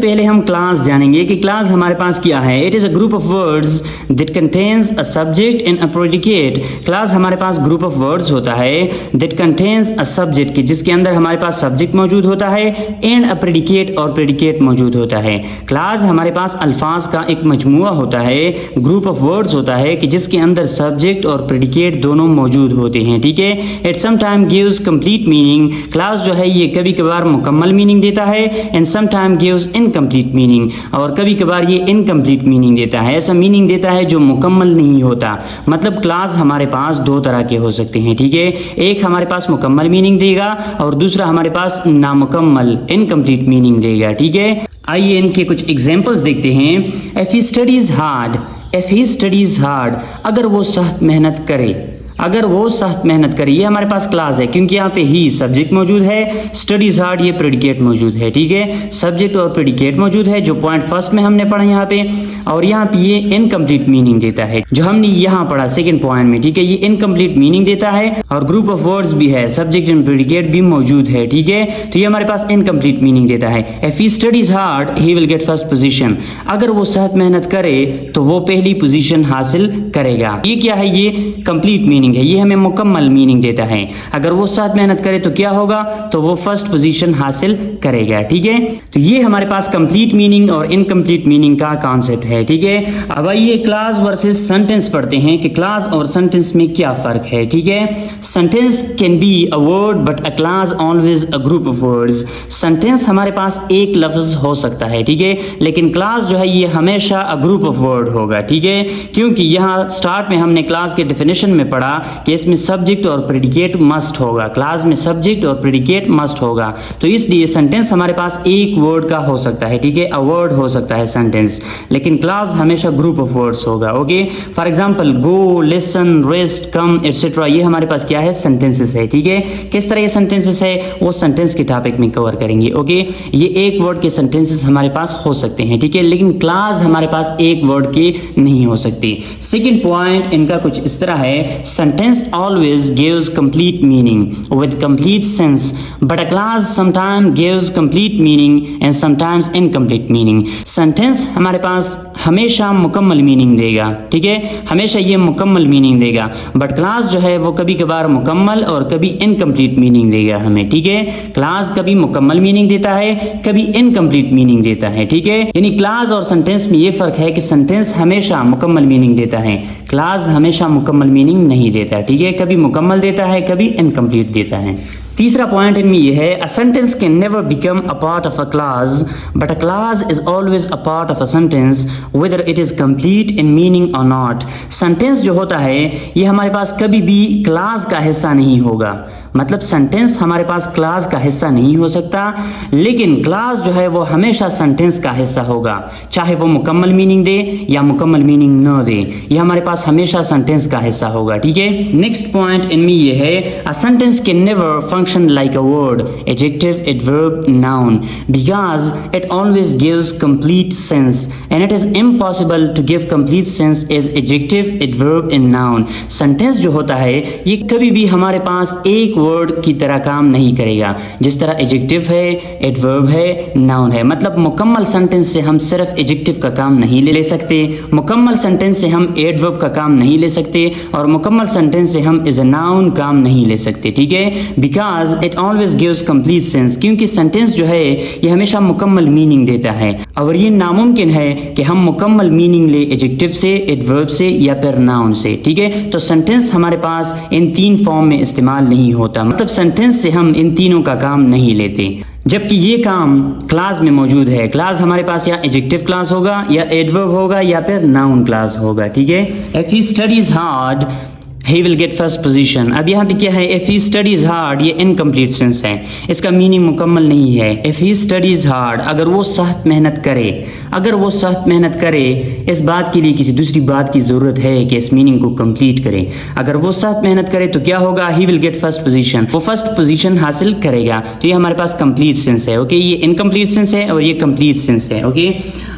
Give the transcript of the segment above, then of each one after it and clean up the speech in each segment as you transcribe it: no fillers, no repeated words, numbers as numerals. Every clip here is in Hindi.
पहले हम क्लास जानेंगे कि क्लास हमारे पास क्या है। It is a group of words that contains a subject and a predicate. Class हमारे पास ग्रुप ऑफ वर्ड्स होता है दैट कंटेन्स अ सब्जेक्ट की, जिसके अंदर हमारे पास सब्जेक्ट मौजूद होता है एंड अ प्रेडिकेट और प्रेडिकेट मौजूद होता है। क्लास हमारे पास अल्फाज का एक मजमुआ होता है, ग्रुप ऑफ वर्ड्स होता है कि जिसके अंदर सब्जेक्ट और प्रेडिकेट दोनों मौजूद होते हैं। ठीक है, it sometime gives complete meaning. Class जो है ये कभी कभार मुकम्मल मीनिंग देता है and sometime gives incomplete meaning, और कभी कभार ये इनकम्प्लीट मीनिंग देता है, ऐसा मीनिंग देता है जो मुकम्मल नहीं होता। मतलब क्लास हमारे पास दो तरह के हो सकते हैं। ठीक है, एक हमारे पास मुकम्मल मीनिंग देगा और दूसरा हमारे पास नामुकम्मल इनकम्प्लीट मीनिंग देगा। ठीक है, आइए इनके कुछ एग्जांपल्स देखते हैं। If he studies hard, if he studies hard, अगर वो सख्त मेहनत करे, अगर वो सख्त मेहनत करे, ये हमारे पास क्लास है क्योंकि यहाँ पे ही सब्जेक्ट मौजूद है, स्टडीज हार्ड ये प्रेडिकेट मौजूद है। ठीक है, सब्जेक्ट और प्रेडिकेट मौजूद है जो पॉइंट फर्स्ट में हमने पढ़ा यहाँ पे, और यहाँ पे ये इनकम्प्लीट मीनिंग देता है जो हमने यहाँ पढ़ा सेकंड पॉइंट में। ठीक है, ये इनकम्प्लीट मीनिंग देता है और ग्रुप ऑफ वर्ड्स भी है, सब्जेक्ट एंड प्रेडिकेट भी मौजूद है। ठीक है, तो ये हमारे पास इनकम्प्लीट मीनिंग देता है। If he studies hard he will get first position, अगर वो सख्त मेहनत करे तो वो पहली पोजीशन हासिल करेगा। ये क्या है, ये कंप्लीट मीनिंग है, ये हमें मुकम्मल मीनिंग देता है। अगर वो सख्त मेहनत करे तो क्या होगा, तो वो फर्स्ट पोजीशन हासिल करेगा। ठीक है, तो ये हमारे पास कंप्लीट मीनिंग और इनकम्प्लीट मीनिंग का कॉन्सेप्ट है। ठीक है, अब आइए क्लास वर्सेस सेंटेंस पढ़ते हैं कि क्लास और सेंटेंस में क्या फर्क है। ठीक है, sentence can be a word but a class always a group of words. Sentence हमारे पास एक लफ्ज हो सकता है, ठीक है, लेकिन क्लास जो है ये हमेशा अ ग्रुप ऑफ वर्ड होगा। ठीक है, क्योंकि यहाँ स्टार्ट में हमने क्लास के डेफिनेशन में पढ़ा कि इसमें सब्जेक्ट और प्रेडिकेट मस्ट होगा, क्लास में सब्जेक्ट और प्रेडिकेट मस्ट होगा, तो इसलिए सेंटेंस हमारे पास एक वर्ड का हो सकता है। ठीक है, अ वर्ड हो सकता है सेंटेंस, लेकिन क्लास हमेशा ग्रुप ऑफ वर्ड्स होगा। Okay, for example go, listen, rest, come etcetera, ये हमारे पास क्या है, सेंटेंसेस है। ठीक है, किस तरह ये सेंटेंसेस है वो सेंटेंस के टॉपिक में कवर करेंगे। ओके, ये एक वर्ड के सेंटेंसेस हमारे पास हो सकते हैं। ठीक है, लेकिन क्लास हमारे पास एक वर्ड के नहीं हो सकती। सेकेंड पॉइंट इनका कुछ इस तरह है, sentence always gives complete meaning with complete sense, but a class sometimes gives complete meaning and sometimes incomplete meaning. Sentence हमारे पास हमेशा मुकम्मल मीनिंग देगा। ठीक है, हमेशा ये मुकम्मल मीनिंग देगा, बट क्लास जो है वो कभी कभार मुकम्मल और कभी इनकम्प्लीट मीनिंग देगा हमें। ठीक है, क्लास कभी मुकम्मल मीनिंग देता है, कभी इनकम्प्लीट मीनिंग देता है। ठीक है, यानी क्लास और सेंटेंस में ये फर्क है कि सेंटेंस हमेशा मुकम्मल मीनिंग देता है, क्लास हमेशा मुकम्मल मीनिंग नहीं देता। ठीक है, कभी मुकम्मल देता है, कभी इनकम्प्लीट देता है। तीसरा पॉइंट इनमें यह है, a sentence can never become a part of a class but a class is always a part of a sentence whether it is complete in meaning और नॉट। सेंटेंस जो होता है ये हमारे पास कभी भी क्लास का हिस्सा नहीं होगा, मतलब सेंटेंस हमारे पास क्लास का हिस्सा नहीं हो सकता, लेकिन क्लास जो है वो हमेशा सेंटेंस का हिस्सा होगा, चाहे वो मुकम्मल मीनिंग दे या मुकम्मल मीनिंग न दे, ये हमारे पास हमेशा सेंटेंस का हिस्सा होगा। ठीक है, नेक्स्ट पॉइंट इनमें ये है, a sentence can never function like a word, adjective, adverb, noun, because it always gives complete sense and it is impossible to give complete sense as adjective, adverb and noun. Sentence जो होता है ये कभी भी हमारे पास एक वर्ड की तरह काम नहीं करेगा, जिस तरह एडजेक्टिव है, एडवर्ब है, नाउन है। मतलब मुकम्मल सेंटेंस से हम सिर्फ एडजेक्टिव का काम नहीं ले सकते, मुकम्मल सेंटेंस से हम एडवर्ब का काम नहीं ले सकते, और मुकम्मल सेंटेंस से हम एज अ नाउन काम नहीं ले सकते। ठीक है, because it always gives complete sense, क्योंकि सेंटेंस जो है ये हमेशा मुकम्मल मीनिंग देता है, और ये नामुमकिन है कि हम मुकम्मल मीनिंग ले एडजेक्टिव से, एडवर्ब से या फिर नाउन से। ठीक है, तो सेंटेंस हमारे पास इन तीन फॉर्म में इस्तेमाल नहीं होता, मतलब सेंटेंस से हम इन तीनों का काम नहीं लेते, जबकि ये काम क्लास में मौजूद है। क्लास हमारे पास या एडजेक्टिव क्लास होगा या एडवर्ब होगा या फिर नाउन क्लास होगा। ठीक है, if he studies hard he will get first position। अब यहाँ पे क्या है, if he studies hard, ये इनकम्प्लीट सेंस है, इसका मीनिंग मुकम्मल नहीं है। if he studies hard, अगर वो सख्त मेहनत करे, अगर वो सख्त मेहनत करे, इस बात के लिए किसी दूसरी बात की ज़रूरत है कि इस मीनिंग को कंप्लीट करे। अगर वो सख्त मेहनत करे तो क्या होगा, he will get first position, वो फर्स्ट पोजीशन हासिल करेगा। तो ये हमारे पास कंप्लीट सेंस है। ओके, ये इनकम्प्लीट सेंस है और ये कंप्लीट सेंस है। ओके,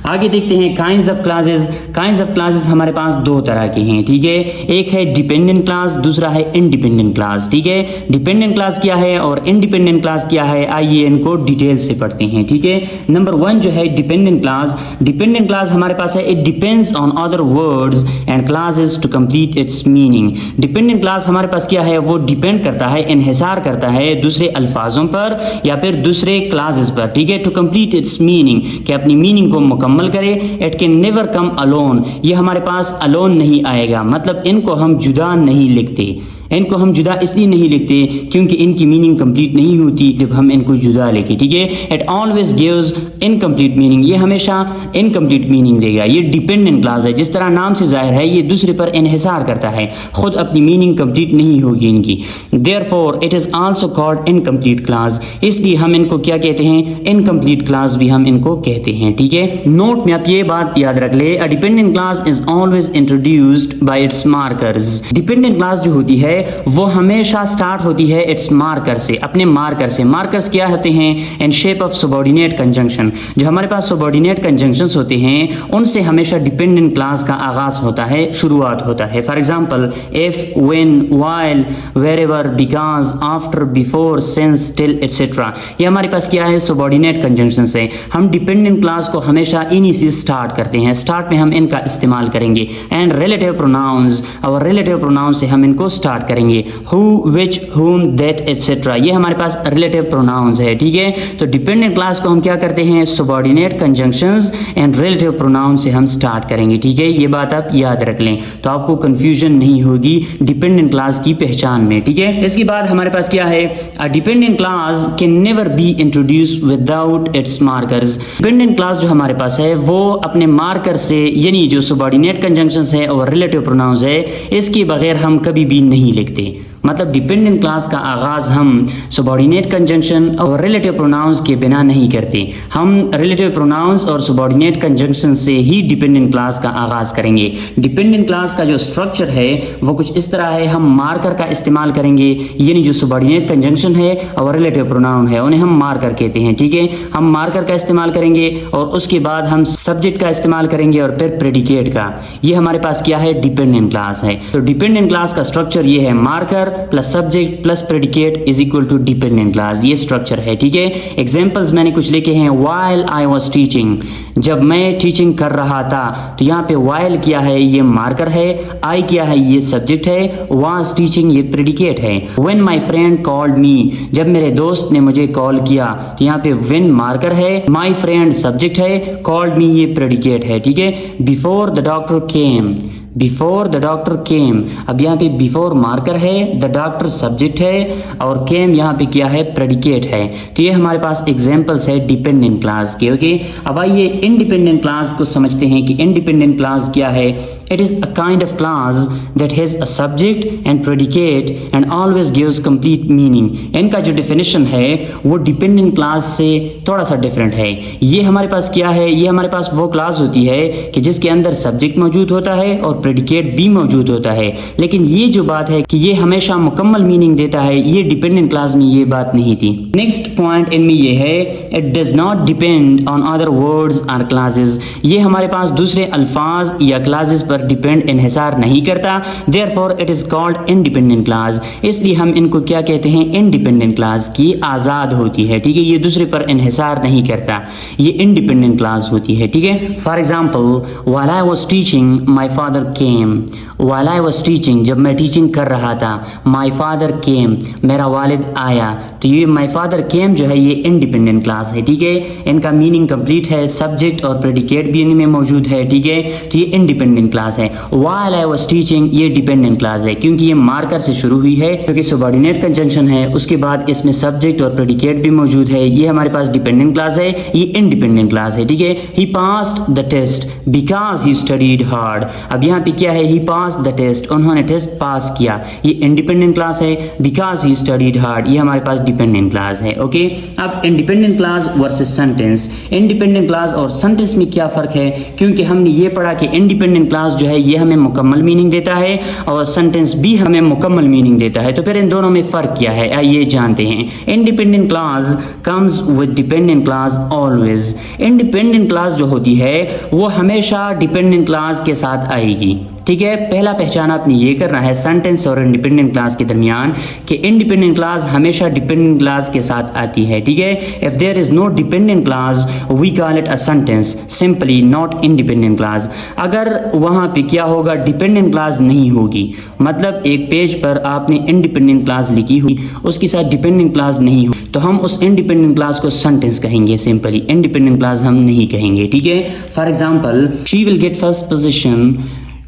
आगे देखते हैं kinds of classes. Kinds of classes हमारे पास दो तरह के हैं। ठीक है, एक है डिपेंडेंट डिपेंडेंट क्लास, दूसरा है इंडिपेंडेंट क्लास। ठीक है, डिपेंडेंट क्लास क्या है और इंडिपेंडेंट क्लास क्या है, आइए इनको डिटेल से पढ़ते हैं। ठीक है, नंबर 1 जो है डिपेंडेंट क्लास। डिपेंडेंट क्लास हमारे पास है, it depends on other words and classes to complete its meaning. Dependent class हमारे पास क्या है, वो डिपेंड करता है, इन्हिसार करता है दूसरे अल्फाजों पर या फिर दूसरे क्लासेस पर। ठीक है, टू कंप्लीट इट्स मीनिंग, कि अपनी मीनिंग को मुकम्मल करे। It can never come alone, ये हमारे पास अलोन नहीं आएगा, मतलब इनको हम जुदा नहीं लिखते। इनको हम जुदा इसलिए नहीं लिखते क्योंकि इनकी मीनिंग कंप्लीट नहीं होती जब हम इनको जुदा लिखें। ठीक है, it always gives incomplete meaning, ये हमेशा इनकम्प्लीट मीनिंग देगा। ये डिपेंडेंट क्लास है, जिस तरह नाम से जाहिर है, ये दूसरे पर इन्हिसार करता है, खुद अपनी मीनिंग कंप्लीट नहीं होगी इनकी। Therefore it is also called incomplete class, इसलिए हम इनको क्या कहते हैं, इनकम्प्लीट क्लास भी हम इनको कहते हैं। ठीक है, नोट में आप ये बात याद रख ले, a dependent class is always introduced by it's markers. Dependent class जो होती है वो हमेशा स्टार्ट होती है इट्स मार्कर से, अपने मार्कर से। मार्कर्स क्या होते हैं, in shape of subordinate conjunction. जो हमारे पास सबऑर्डिनेट कंजंक्शंस होते हैं उनसे हमेशा डिपेंडेंट क्लास का आगाज होता है, शुरुआत होता है। For example if, when, while, wherever, because, after, before, since, till etcetera, ये हमारे पास क्या है, सबऑर्डिनेट कंजंक्शंस है। हम डिपेंडेंट क्लास को हमेशा इन्हीं से स्टार्ट करते हैं, स्टार्ट में हम इनका इस्तेमाल करेंगे। एंड रिलेटिव प्रोनाउंस, और रिलेटिव प्रोनाउंस से हम इनको स्टार्ट करेंगे, हु, विच, हुम, दैट एटसेट्रा, ये हमारे पास रिलेटिव प्रोनाउंस है। ठीक है, तो डिपेंडेंट क्लास को हम क्या करते हैं, subordinate conjunctions and relative pronoun से हम स्टार्ट करेंगे। ठीक है, ये बात आप याद रख लें तो आपको कंफ्यूजन नहीं होगी डिपेंडेंट क्लास की पहचान में। ठीक है, इसके बाद हमारे पास क्या है, a dependent class can never be introduced without its markers. Dependent class जो हमारे पास है वो अपने मार्कर से, यानी जो सबऑर्डिनेट कंजंक्शंस है और रिलेटिव प्रोनाउंस है, इसके बगैर हम कभी भी नहीं लिखते। मतलब डिपेंडेंट क्लास का आगाज हम सबऑर्डिनेट कंजंक्शन और रिलेटिव प्रोनाउंस के बिना नहीं करते, हम रिलेटिव प्रोनाउंस और सबऑर्डिनेट कंजंक्शन से ही डिपेंडेंट क्लास का आगाज करेंगे। डिपेंडेंट क्लास का जो स्ट्रक्चर है वो कुछ इस तरह है, हम मार्कर का इस्तेमाल करेंगे, यानी जो सबऑर्डिनेट कंजंक्शन है और रिलेटिव प्रोनाउन है उन्हें हम मार्कर कहते हैं। ठीक है, हम मार्कर का इस्तेमाल करेंगे और उसके बाद हम सब्जेक्ट का इस्तेमाल करेंगे और फिर प्रेडिकेट का। ये हमारे पास क्या है, डिपेंडेंट क्लास है। तो डिपेंडेंट क्लास का स्ट्रक्चर ये है, marker plus subject plus predicate is equal to dependent clause, ये स्ट्रक्चर है। ठीक है, एग्जांपल्स मैंने कुछ लिखे हैं, व्हाइल आई वाज टीचिंग, जब मैं टीचिंग कर रहा था, तो यहाँ पे व्हाइल क्या है, ये मार्कर है, आई क्या है, ये सब्जेक्ट है, वाज टीचिंग ये प्रेडिकेट है। When my friend called me, जब मेरे दोस्त ने मुझे कॉल किया, तो यहाँ पे व्हेन मार्कर है, माय फ्रेंड सब्जेक्ट है, कॉल्ड मी ये प्रेडिकेट है। ठीक है, before the doctor came, before the doctor केम, अब यहाँ पे बिफोर मार्कर है, द डॉक्टर सब्जेक्ट है और केम यहाँ पे क्या है, प्रेडिकेट है। तो ये हमारे पास एग्जांपल्स है डिपेंडेंट क्लास के। ओके, अब आइए इंडिपेंडेंट क्लास को समझते हैं कि इंडिपेंडेंट क्लास क्या है। It is a kind of class that has a subject and predicate and always gives complete meaning. इनका जो डेफिनेशन है वो डिपेंडेंट क्लास से थोड़ा सा डिफरेंट है। ये हमारे पास क्या है, ये हमारे पास वो क्लास होती है कि जिसके अंदर सब्जेक्ट मौजूद होता है और प्रेडिकेट भी मौजूद होता है, लेकिन ये जो बात है कि ये हमेशा मुकम्मल मीनिंग देता है, ये डिपेंडेंट क्लास में ये बात नहीं थी। नेक्स्ट पॉइंट इनमें ये है, it does not depend on other words और क्लासेस। ये हमारे पास दूसरे अल्फाज या क्लासेस पर डिपेंड इन्हिसार नहीं करता, therefore it is called independent class. इसलिए हम इनको क्या कहते हैं, इंडिपेंडेंट क्लास की आजाद होती है। ठीक है, ये दूसरे पर इन्हिसार नहीं करता, ये इंडिपेंडेंट क्लास होती है। ठीक है, for example while I was teaching my father came, while I was teaching, जब मैं टीचिंग कर रहा था, माय फादर केम, मेरा वालिद आया। तो ये माय फादर केम जो है ये इंडिपेंडेंट क्लास है। ठीक है, इनका मीनिंग कंप्लीट है, सब्जेक्ट और प्रेडिकेट भी इनमें मौजूद है। ठीक है, तो ये इंडिपेंडेंट क्लास है। व्हाइल आई वाज टीचिंग ये डिपेंडेंट क्लास है क्योंकि ये मार्कर से शुरू हुई है, क्योंकि सबऑर्डिनेट कंजंक्शन है, उसके बाद इसमें सब्जेक्ट और प्रेडिकेट भी मौजूद है, ये हमारे पास डिपेंडेंट क्लास है, ये इंडिपेंडेंट क्लास है। ठीक है, he passed the test because he studied hard. अब यहाँ पे क्या है, ही पास द टेस्ट, उन्होंने टेस्ट पास किया, ये इंडिपेंडेंट क्लास है। बिकॉज ही स्टडीड हार्ड ये हमारे पास डिपेंडेंट क्लास है। ओके, अब independent clause versus sentence. Independent clause और सेंटेंस में क्या फर्क है, क्योंकि हमने ये पढ़ा कि इंडिपेंडेंट क्लास जो है ये हमें मुकम्मल मीनिंग देता है और सेंटेंस भी हमें मुकम्मल मीनिंग देता है। तो फिर इन दोनों में फर्क क्या है, आइए जानते हैं। Independent class comes with dependent class always. Independent class जो होती है वो हमेशा डिपेंडेंट क्लास के साथ आएगी। ठीक है। पहला पहचान आपने ये करना है सेंटेंस और इंडिपेंडेंट क्लास के दरमियान कि इंडिपेंडेंट क्लास हमेशा डिपेंडेंट क्लास के साथ आती है, ठीक है। If there is no dependent clause we call it a sentence, simply not independent clause. अगर वहां पे क्या होगा, डिपेंडेंट क्लास नहीं होगी, मतलब एक पेज पर आपने इंडिपेंडेंट क्लास लिखी हुई, उसके साथ डिपेंडेंट क्लास नहीं हो, तो हम उस इंडिपेंडेंट क्लास को सेंटेंस कहेंगे, सिंपली इंडिपेंडेंट क्लास हम नहीं कहेंगे, ठीक है। For example she will get first position,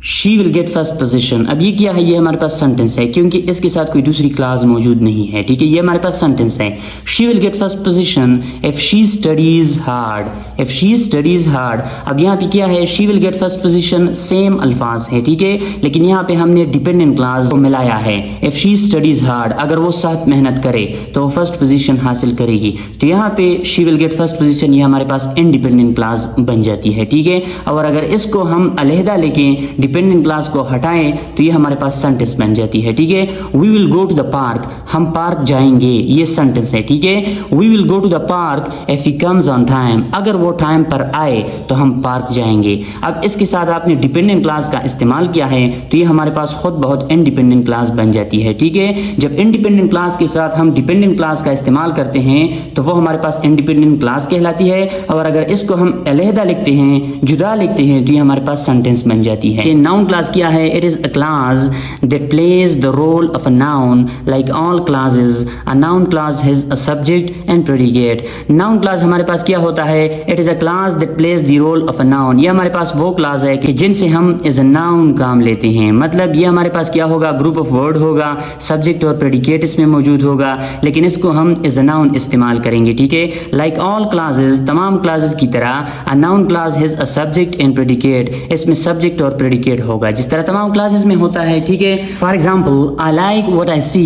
she will get first position. अब ये क्या है, ये हमारे पास सेंटेंस है क्योंकि इसके साथ कोई दूसरी क्लास मौजूद नहीं है, ठीक है। ये हमारे पास सेंटेंस है। She will get first position if she studies hard, if she studies hard. अब यहाँ पे क्या है, she will get first position same अल्फाज है, ठीक है, लेकिन यहाँ पे हमने डिपेंडेंट क्लास को मिलाया है। इफ शी स्टडीज हार्ड, अगर वो साथ मेहनत करे तो वो फर्स्ट पोजिशन हासिल करेगी, तो यहाँ पे she will get first position ये हमारे पास इंडिपेंडेंट क्लास बन जाती है, ठीक है। और अगर इसको हम अलहदा लेके डिपेंडेंट क्लास को हटाएं तो ये हमारे पास सेंटेंस बन जाती है, ठीक है। We will go to the park, हम पार्क जाएंगे, ये सेंटेंस है, ठीक है। We will go to the park if he comes on time, अगर वो टाइम पर आए तो हम पार्क जाएंगे। अब इसके साथ आपने डिपेंडेंट क्लास का इस्तेमाल किया है तो ये हमारे पास खुद बहुत इंडिपेंडेंट क्लास बन जाती है, ठीक है। जब इंडिपेंडेंट क्लास के साथ हम डिपेंडेंट क्लास का इस्तेमाल करते हैं तो वो हमारे पास इंडिपेंडेंट क्लास कहलाती है, और अगर इसको हम अलहदा लिखते हैं, जुदा लिखते हैं, तो ये हमारे पास सेंटेंस बन जाती है। नाउन क्लास क्या है, it is a clause that plays the role of a noun like all clauses. A noun clause has a subject and predicate. Noun clause हमारे पास क्या होता है, it is a clause that plays the role of a noun. ये हमारे पास वो क्लास है कि जिनसे हम एज अ नाउन काम लेते हैं, मतलब ये हमारे पास क्या होगा, ग्रुप ऑफ वर्ड होगा, सब्जेक्ट और प्रेडिकेट इसमें मौजूद होगा, लेकिन इसको हम एज अ नाउन इस्तेमाल करेंगे, ठीक है। लाइक ऑल क्लासेस, तमाम क्लासेस की तरह, अ noun clause has a subject and predicate, इसमें सब्जेक्ट और प्रेडिकेट होगा जिस तरह तमाम क्लासेस में होता है, ठीक है। For example I like what I see,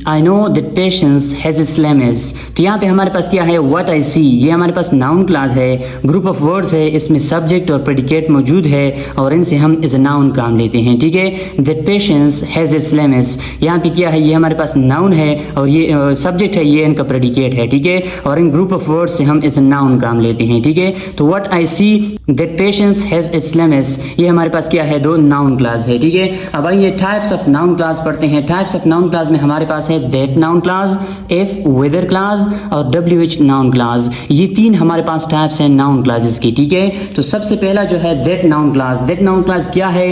I know that patience has its limits. तो यहाँ पे हमारे पास क्या है, व्हाट आई सी, ये हमारे पास नाउन क्लास है, ग्रुप ऑफ वर्ड्स है, इसमें सब्जेक्ट और प्रेडिकेट मौजूद है और इनसे हम एज अ नाउन काम लेते हैं, ठीक है। That patience has its limits, यहाँ पे क्या है, ये हमारे पास नाउन है और ये सब्जेक्ट है, ये इनका प्रेडिकेट है, ठीक है, और इन ग्रुप ऑफ वर्ड्स से हम एज अ नाउन काम लेते हैं, ठीक है। तो what I see, that patience has its limits, ये हमारे पास क्या है, दो नाउन क्लास है, ठीक है। अब आइए टाइप्स ऑफ नाउन क्लास पढ़ते हैं। टाइप्स ऑफ नाउन क्लास में हमारे पास है that noun clause, if whether clause और WH नाउन क्लास। ये तीन हमारे पास टाइप्स हैं नाउन क्लासेस की, ठीक है। तो सबसे पहला जो है that noun clause. That noun clause क्या है,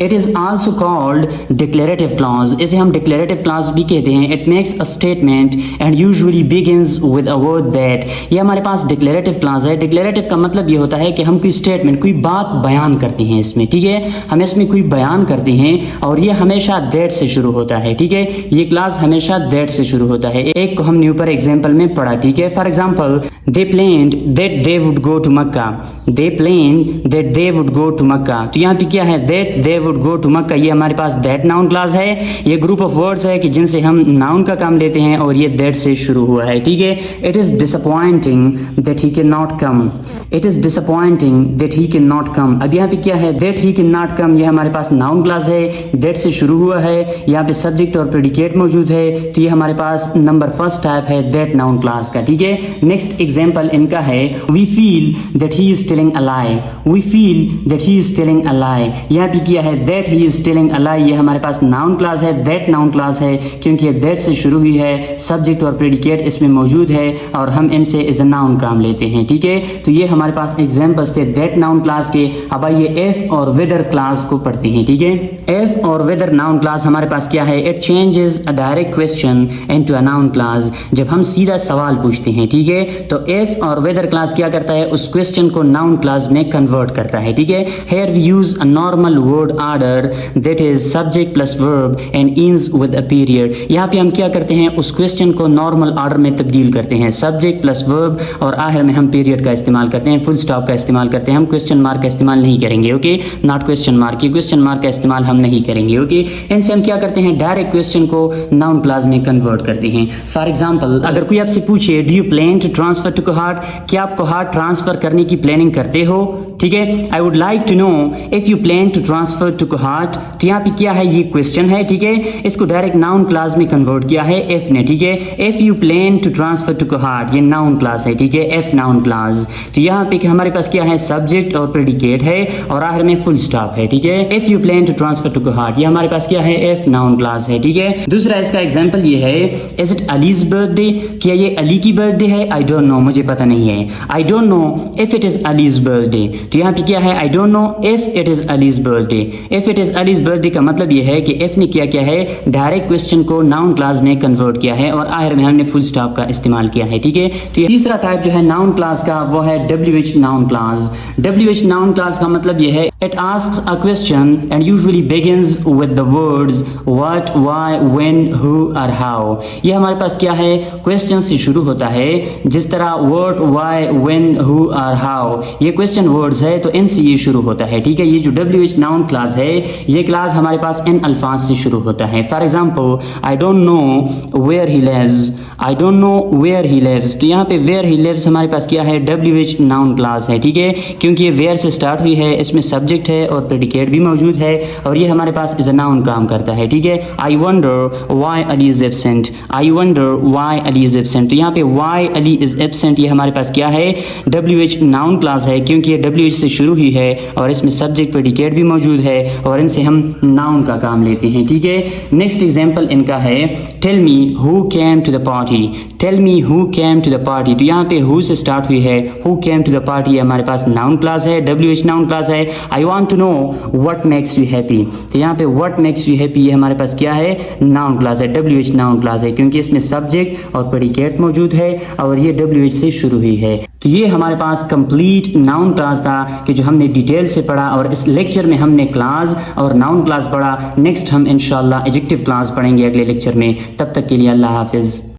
it is also called declarative clause, इसे हम डिक्लेरेटिव क्लॉज भी कहते हैं। It makes a statement and usually begins with a word that. ये हमारे पास डिक्लेरेटिव क्लॉज है। डिक्लेरेटिव का मतलब ये होता है कि हम कोई स्टेटमेंट, कोई बात बयान करते हैं इसमें, ठीक है, हम इसमें कोई बयान करते हैं और ये हमेशा दैट से शुरू होता है, ठीक है। ये क्लास हमेशा दैट से शुरू होता है। एक को हमने ऊपर एग्जाम्पल में पढ़ा, ठीक है। For example they planned that they would go to Mecca, they planned that they would go to Mecca. तो यहाँ पे क्या है, that they would go to Mecca, ये हमारे पास दैट नाउन क्लास है। ये ग्रुप ऑफ वर्ड्स है कि जिनसे हम नाउन का काम लेते हैं और ये दैट से शुरू हुआ है, ठीक है। It is disappointing that he can not come, it is disappointing that he can not come. अब यहाँ पे क्या है, that he can not come, ये हमारे पास नाउन क्लास है, दैट से शुरू हुआ है, यहाँ पे सब्जेक्ट और प्रेडिकेट मौजूद है, तो ये हमारे पास नंबर फर्स्ट टाइप है दैट नाउन क्लास का, ठीक है। नेक्स्ट एग्जांपल इनका है we feel that he is telling a lie, we feel that he is telling a lie. यहाँ पे क्या है, that he is telling a lie, ये हमारे पास नाउन क्लास है, दैट नाउन क्लास है क्योंकि ये दैट से शुरू हुई है, सब्जेक्ट और प्रेडिकेट इसमें मौजूद है और हम इनसे एज अ नाउन काम लेते हैं, ठीक है। तो ये हमारे पास एग्जांपल्स थे दैट नाउन क्लास के। अब आइए एफ और वेदर क्लास को पढ़ते हैं, ठीक है। एफ और वेदर नाउन क्लास हमारे पास क्या है, it changes a direct question into a noun class. जब हम सीधा सवाल पूछते हैं, ठीक है, तो एफ और वेदर क्लास क्या करता है, उस क्वेश्चन को नाउन क्लास में कन्वर्ट करता है, ठीक है। Here we use a normal word order that is subject plus verb and ends with a period. यहाँ पे हम क्या करते हैं, उस क्वेश्चन को नॉर्मल ऑर्डर में तब्दील करते हैं, सब्जेक्ट प्लस वर्ब और आखिर में हम पीरियड का इस्तेमाल करते हैं, फुल स्टॉप का इस्तेमाल करते हैं। हम क्वेश्चन मार्क का इस्तेमाल नहीं करेंगे, ओके, नॉट क्वेश्चन मार्क, ये क्वेश्चन मार्क का इस्तेमाल हम नहीं करेंगे, ओके। इनसे हम क्या करते हैं, डायरेक्ट क्वेश्चन को नाउन क्लास में कन्वर्ट करते हैं। फॉर एग्जाम्पल अगर कोई आपसे पूछे do you plan to transfer to Kohat, क्या आप कोहाट ट्रांसफर करने की प्लानिंग करते हो, ठीक है। I would like to know if you plan to transfer to Kohat. तो यहाँ पे क्या है, ये क्वेश्चन है, ठीक है। इसको डायरेक्ट नाउन क्लास में कन्वर्ट किया है एफ ने, ठीक है। If you plan to transfer to Kohat, ये नाउन क्लास है, ठीक है, एफ नाउन क्लास। तो यहाँ पे हमारे पास क्या है, सब्जेक्ट और प्रेडिकेट है और आखिर में फुल स्टॉप है, ठीक है। If you plan to transfer to Kohat, ये हमारे पास क्या है, एफ नाउन क्लास है, ठीक है। दूसरा इसका एग्जांपल ये है, इज इट अलीज बर्थडे, क्या ये अली की बर्थडे है? आई डोंट नो, मुझे पता नहीं है। आई don't know if it is allies birthday. तो यहाँ पे क्या है, आई don't know if it is allies birthday. If it is allies birthday का मतलब ये है कि इफ ने क्या किया है, डायरेक्ट क्वेश्चन को नाउन क्लास में कन्वर्ट किया है और आखिर में हमने फुल स्टॉप का इस्तेमाल किया है, ठीक है। तो तीसरा टाइप जो है नाउन क्लास का वो है WH noun class. WH noun clause का मतलब ये है, it asks a question and usually begins with the words what, why, when, who or how। ये हमारे पास क्या है, क्वेश्चन से शुरू होता है, जिस तरह what, why, when, who or how, ये क्वेश्चन वर्ड्स है तो इनसे ये शुरू होता है, ठीक है। ये जो WH नाउन क्लास है, ये क्लास हमारे पास इन अल्फाज से शुरू होता है। For example, I don't know where he lives, I don't know where he lives. तो यहाँ पे वेयर ही लिव्स हमारे पास क्या है, WH नाउन क्लास है, ठीक है, क्योंकि ये वेयर से स्टार्ट हुई है, इसमें सब्जेक्ट है और प्रेडिकेट भी मौजूद है और ये हमारे पास इज अ नाउन काम करता है, ठीक है। I wonder why Ali is absent, I wonder why Ali is absent. तो यहाँ पे व्हाई अली इज एब्सेंट, ये हमारे पास क्या है, WH नाउन क्लास है, क्योंकि ये WH से शुरू हुई है और इसमें सब्जेक्ट प्रेडिकेट भी मौजूद है और इनसे हम नाउन का काम लेते हैं, ठीक है। नेक्स्ट एग्जांपल इनका है, tell me who came to the party, tell me who came to the party. तो यहाँ पे हु से स्टार्ट हुई है, who came to the party हमारे पास नाउन क्लास है, WH नाउन क्लास है। I want to know what makes you happy. तो यहाँ पे व्हाट मेक्स यू हैप्पी ये हमारे पास क्या है, नाउन क्लास है, WH नाउन क्लास है, क्योंकि इसमें सब्जेक्ट और प्रेडिकेट मौजूद है और ये WH से शुरू हुई है। तो ये हमारे पास कंप्लीट नाउन क्लास था कि जो हमने डिटेल से पढ़ा और इस लेक्चर में हमने क्लास और नाउन क्लास पढ़ा। नेक्स्ट हम इंशाल्लाह एडजेक्टिव क्लास पढ़ेंगे अगले लेक्चर में। तब तक के लिए अल्लाह हाफिज़।